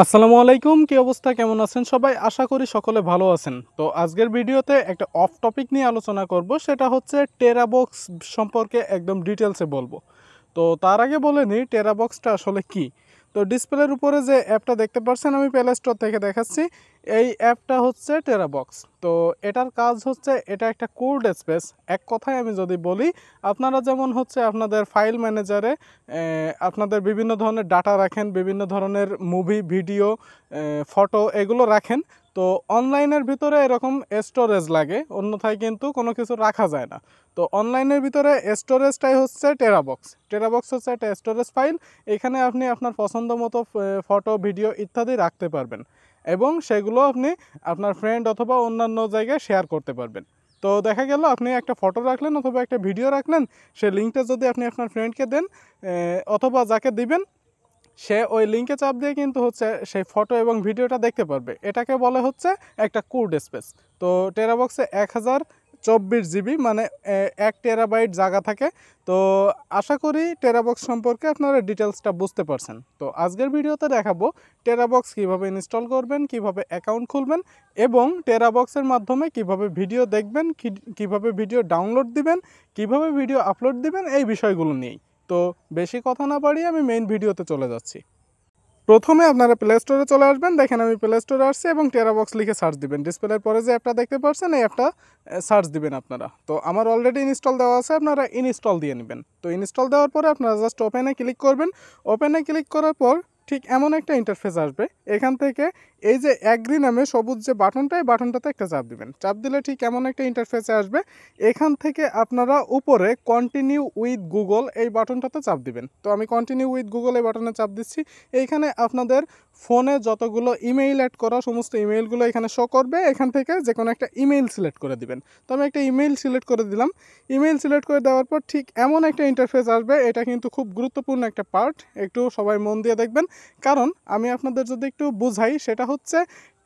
আসসালামু আলাইকুম, কি অবস্থা, কেমন আছেন সবাই? আশা করি সকলে ভালো আছেন। তো আজকের ভিডিওতে একটা অফ টপিক নিয়ে আলোচনা করব, সেটা হচ্ছে টেরাবক্স সম্পর্কে একদম ডিটেলসে বলবো। তো তার আগে বলে নিই টেরাবক্সটা আসলে কি। তো ডিসপ্লের উপরে যে অ্যাপটা দেখতে পাচ্ছেন আমি প্লে স্টোর থেকে দেখাচ্ছি, এই অ্যাপটা হচ্ছে টেরাবক্স। তো এটার কাজ হচ্ছে এটা একটা কোল্ড স্পেস। এক কথায় আমি যদি বলি, আপনারা যেমন হচ্ছে আপনাদের ফাইল ম্যানেজারে আপনাদের বিভিন্ন ধরনের ডাটা রাখেন, বিভিন্ন ধরনের মুভি, ভিডিও, ফটো এগুলো রাখেন। তো অনলাইনের ভিতরে এরকম স্টোরেজ লাগে, অন্যথায় কিন্তু কোনো কিছু রাখা যায় না। তো অনলাইনের ভিতরে স্টোরেজটাই হচ্ছে টেরাবক্স। টেরাবক্স হচ্ছে একটা স্টোরেজ ফাইল। এখানে আপনি আপনার পছন্দ মতো ফটো, ভিডিও ইত্যাদি রাখতে পারবেন এবং সেগুলো আপনি আপনার ফ্রেন্ড অথবা অন্যান্য জায়গায় শেয়ার করতে পারবেন। তো দেখা গেল আপনি একটা ফটো রাখলেন অথবা একটা ভিডিও রাখলেন, সেই লিঙ্কটা যদি আপনি আপনার ফ্রেন্ডকে দেন অথবা যাকে দিবেন, সে ওই লিঙ্কে চাপ দিয়ে কিন্তু হচ্ছে সেই ফটো এবং ভিডিওটা দেখতে পারবে। এটাকে বলে হচ্ছে একটা কোড স্পেস। তো টেরাবক্সে 1024 জিবি মানে 1 টেরাবাইট জায়গা থাকে। তো আশা করি টেরাবক্স সম্পর্কে আপনারা ডিটেলসটা বুঝতে পারছেন। তো আজকের ভিডিওতে দেখাবো টেরাবক্স কীভাবে ইনস্টল করবেন, কিভাবে অ্যাকাউন্ট খুলবেন এবং টেরাবক্সের মাধ্যমে কিভাবে ভিডিও দেখবেন, কিভাবে ভিডিও ডাউনলোড দিবেন, কিভাবে ভিডিও আপলোড দিবেন, এই বিষয়গুলো নিয়েই। তো বেশি কথা না বাড়িয়ে আমি মেইন ভিডিওতে চলে যাচ্ছি। প্রথমে আপনারা প্লে স্টোরে চলে আসবেন। দেখেন আমি প্লে স্টোরে আসছি এবং টেরাবক্স লিখে সার্চ দিবেন। ডিসপ্লের পরে যে অ্যাপটা দেখতে পাচ্ছেন এই অ্যাপটা সার্চ দিবেন আপনারা। তো আমার অলরেডি ইনস্টল দেওয়া আছে, আপনারা ইনস্টল দিয়ে নেবেন। তো ইনস্টল দেওয়ার পরে আপনারা জাস্ট ওপেনে ক্লিক করবেন। ওপেনে ক্লিক করার পর ঠিক এমন একটা ইন্টারফেস আসবে। এখান থেকে এই যে অ্যাগ্রি নামে সবুজ যে বাটনটা, এই বাটনটাতে একটা চাপ দিবেন। চাপ দিলে ঠিক এমন একটা ইন্টারফেসে আসবে। এখান থেকে আপনারা উপরে কন্টিনিউ উইথ গুগল এই বাটনটাতে চাপ দিবেন। তো আমি কন্টিনিউ উইথ গুগল এই বাটনে চাপ দিচ্ছি। এইখানে আপনাদের ফোনে যতগুলো ইমেইল অ্যাড করা সমস্ত ইমেইলগুলো এখানে শো করবে। এখান থেকে যে কোনো একটা ইমেইল সিলেক্ট করে দিবেন। তো আমি একটা ইমেইল সিলেক্ট করে দিলাম। ইমেইল সিলেক্ট করে দেওয়ার পর ঠিক এমন একটা ইন্টারফেস আসবে। এটা কিন্তু খুব গুরুত্বপূর্ণ একটা পার্ট, একটু সবাই মন দিয়ে দেখবেন। কারণ আমি আপনাদের যদি একটু বুঝাই, সেটা হচ্ছে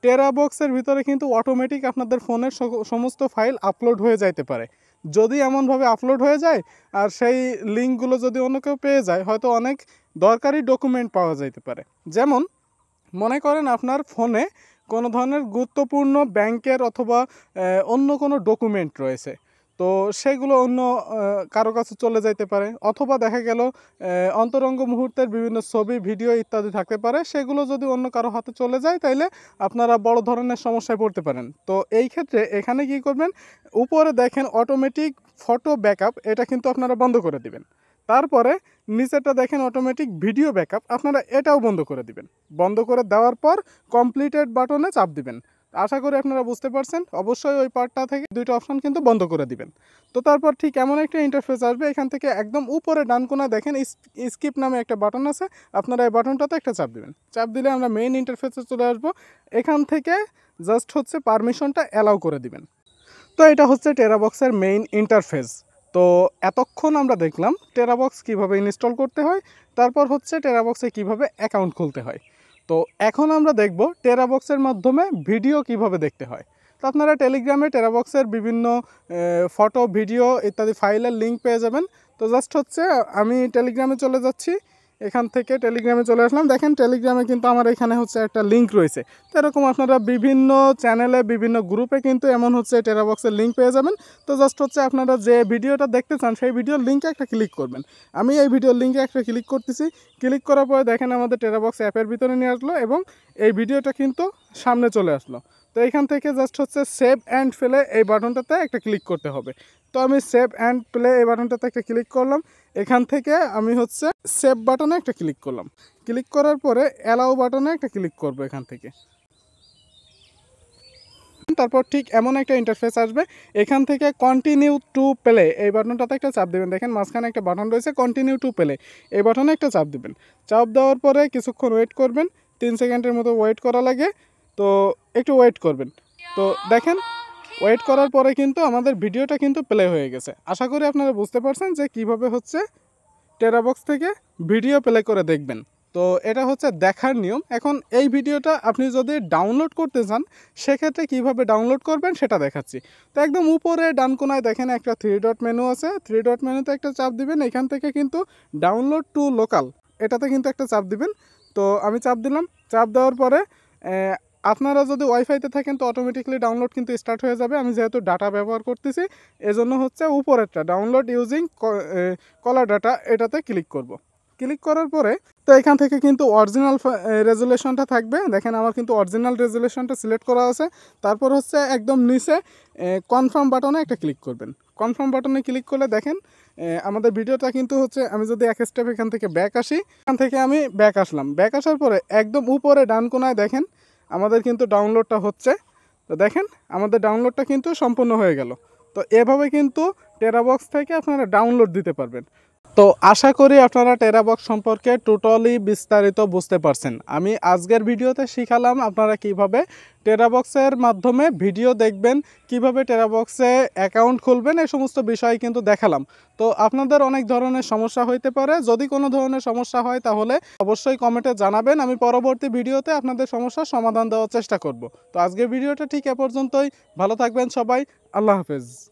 টেরাবক্সের ভিতরে কিন্তু অটোমেটিক আপনাদের ফোনের সমস্ত ফাইল আপলোড হয়ে যাইতে পারে। যদি এমনভাবে আপলোড হয়ে যায় আর সেই লিঙ্কগুলো যদি অন্য কেউ পেয়ে যায়, হয়তো অনেক দরকারি ডকুমেন্ট পাওয়া যাইতে পারে। যেমন মনে করেন আপনার ফোনে কোনো ধরনের গুরুত্বপূর্ণ ব্যাংকের অথবা অন্য কোনো ডকুমেন্ট রয়েছে, তো সেগুলো অন্য কারো কাছে চলে যাইতে পারে। অথবা দেখা গেল অন্তরঙ্গ মুহূর্তের বিভিন্ন ছবি, ভিডিও ইত্যাদি থাকতে পারে, সেগুলো যদি অন্য কারো হাতে চলে যায় তাইলে আপনারা বড় ধরনের সমস্যায় পড়তে পারেন। তো এই ক্ষেত্রে এখানে কি করবেন, উপরে দেখেন অটোমেটিক ফটো ব্যাকআপ, এটা কিন্তু আপনারা বন্ধ করে দিবেন। তারপরে নিচেটা দেখেন অটোমেটিক ভিডিও ব্যাকআপ, আপনারা এটাও বন্ধ করে দিবেন। বন্ধ করে দেওয়ার পর কমপ্লিটেড বাটনে চাপ দিবেন। আশা করি আপনারা বুঝতে পারছেন। অবশ্যই ওই পার্টটা থেকে দুইটা অপশন কিন্তু বন্ধ করে দিবেন। তো তারপর ঠিক এমন একটা ইন্টারফেস আসবে। এখান থেকে একদম উপরে ডান কোণায় দেখেন স্কিপ নামে একটা বাটন আছে, আপনারা এই বাটনটাতে একটা চাপ দিবেন। চাপ দিলে আমরা মেইন ইন্টারফেসে চলে আসব। এখান থেকে জাস্ট হচ্ছে পারমিশনটা অ্যালাউ করে দিবেন। তো এটা হচ্ছে টেরাবক্সের মেইন ইন্টারফেস। তো এতক্ষণ আমরা দেখলাম টেরাবক্স কিভাবে ইনস্টল করতে হয়, তারপর হচ্ছে টেরাবক্সে কিভাবে অ্যাকাউন্ট খুলতে হয়। তো এখন আমরা দেখব টেরাবক্সের মাধ্যমে ভিডিও কিভাবে দেখতে হয়। তো আপনারা টেলিগ্রামে টেরাবক্সের বিভিন্ন ফটো, ভিডিও ইত্যাদি ফাইলের লিঙ্ক পেয়ে যাবেন। তো জাস্ট হচ্ছে আমি টেলিগ্রামে চলে যাচ্ছি। এখান থেকে টেলিগ্রামে চলে আসলাম। দেখেন টেলিগ্রামে কিন্তু আমার এখানে হচ্ছে একটা লিঙ্ক রয়েছে। তো এরকম আপনারা বিভিন্ন চ্যানেলে, বিভিন্ন গ্রুপে কিন্তু এমন হচ্ছে টেরাবক্সের লিঙ্ক পেয়ে যাবেন। তো জাস্ট হচ্ছে আপনারা যে ভিডিওটা দেখতে চান সেই ভিডিওর লিঙ্কে একটা ক্লিক করবেন। আমি এই ভিডিওর লিঙ্কে একটা ক্লিক করতেছি। ক্লিক করার পরে দেখেন আমাদের টেরাবক্স অ্যাপের ভিতরে নিয়ে আসলো এবং এই ভিডিওটা কিন্তু সামনে চলে আসলো। তো এখান থেকে জাস্ট হচ্ছে সেভ অ্যান্ড প্লে এই বাটনটাতে একটা ক্লিক করতে হবে। তো আমি সেভ অ্যান্ড প্লে এই বাটনটাতে একটা ক্লিক করলাম। এখান থেকে আমি হচ্ছে সেভ বাটনে একটা ক্লিক করলাম। ক্লিক করার পরে অ্যালাউ বাটনে একটা ক্লিক করব এখান থেকে। তারপর ঠিক এমন একটা ইন্টারফেস আসবে। এখান থেকে কন্টিনিউ টু প্লে এই বাটনটাতে একটা চাপ দেবেন। দেখেন মাঝখানে একটা বাটন রয়েছে কন্টিনিউ টু প্লে, এই বাটনে একটা চাপ দেবেন। চাপ দেওয়ার পরে কিছুক্ষণ ওয়েট করবেন, 3 সেকেন্ডের মতো ওয়েট করা লাগে। তো একটু ওয়েট করবেন। তো দেখেন ওয়েট করার পরে কিন্তু আমাদের ভিডিওটা কিন্তু প্লে হয়ে গেছে। আশা করি আপনারা বুঝতে পারছেন যে কিভাবে হচ্ছে টেরাবক্স থেকে ভিডিও প্লে করে দেখবেন। তো এটা হচ্ছে দেখার নিয়ম। এখন এই ভিডিওটা আপনি যদি ডাউনলোড করতে চান, সেক্ষেত্রে কিভাবে ডাউনলোড করবেন সেটা দেখাচ্ছি। তো একদম উপরে ডান কোনায় দেখেন একটা 3 ডট মেনু আছে। 3 ডট মেনুতে একটা চাপ দিবেন। এখান থেকে কিন্তু ডাউনলোড টু লোকাল এটাতে কিন্তু একটা চাপ দিবেন। তো আমি চাপ দিলাম, চাপ দেওয়ার পরে আপনারা যদি ওয়াইফাইতে থাকেন তো অটোমেটিকলি ডাউনলোড কিন্তু স্টার্ট হয়ে যাবে। আমি যেহেতু ডাটা ব্যবহার করতেছি এজন্য হচ্ছে উপরেরটা ডাউনলোড ইউজিং কলার ডাটা এটাতে ক্লিক করব। ক্লিক করার পরে তো এখান থেকে কিন্তু অরিজিনাল রেজুলেশনটা থাকবে। দেখেন আমার কিন্তু অরিজিনাল রেজুলেশনটা সিলেক্ট করা আছে। তারপর হচ্ছে একদম নিচে কনফার্ম বাটনে একটা ক্লিক করবেন। কনফার্ম বাটনে ক্লিক করলে দেখেন আমাদের ভিডিওটা কিন্তু হচ্ছে, আমি যদি এক স্টেপ এখান থেকে ব্যাক আসি, এখান থেকে আমি ব্যাক আসলাম। ব্যাক আসার পরে একদম উপরে ডান কোনায় দেখেন আমাদের কিন্তু ডাউনলোডটা হচ্ছে। তো দেখেন আমাদের ডাউনলোডটা কিন্তু সম্পূর্ণ হয়ে গেল। তো এভাবে কিন্তু টেরাবক্স থেকে আপনারা ডাউনলোড দিতে পারবেন। তো আশা করি আপনারা টেরাবক্স সম্পর্কে টোটালি বিস্তারিত বুঝতে পারছেন। আমি আজকের ভিডিওতে শিখালাম আপনারা কিভাবে টেরাবক্সের মাধ্যমে ভিডিও দেখবেন, কিভাবে টেরাবক্সে অ্যাকাউন্ট খুলবেন, এই সমস্ত বিষয় কিন্তু দেখালাম। তো আপনাদের অনেক ধরনের সমস্যা হইতে পারে, যদি কোনো ধরনের সমস্যা হয় তাহলে অবশ্যই কমেন্টে জানাবেন। আমি পরবর্তী ভিডিওতে আপনাদের সমস্যার সমাধান দেওয়ার চেষ্টা করব। তো আজকের ভিডিওটা ঠিক এ পর্যন্তই। ভালো থাকবেন সবাই। আল্লাহ হাফেজ।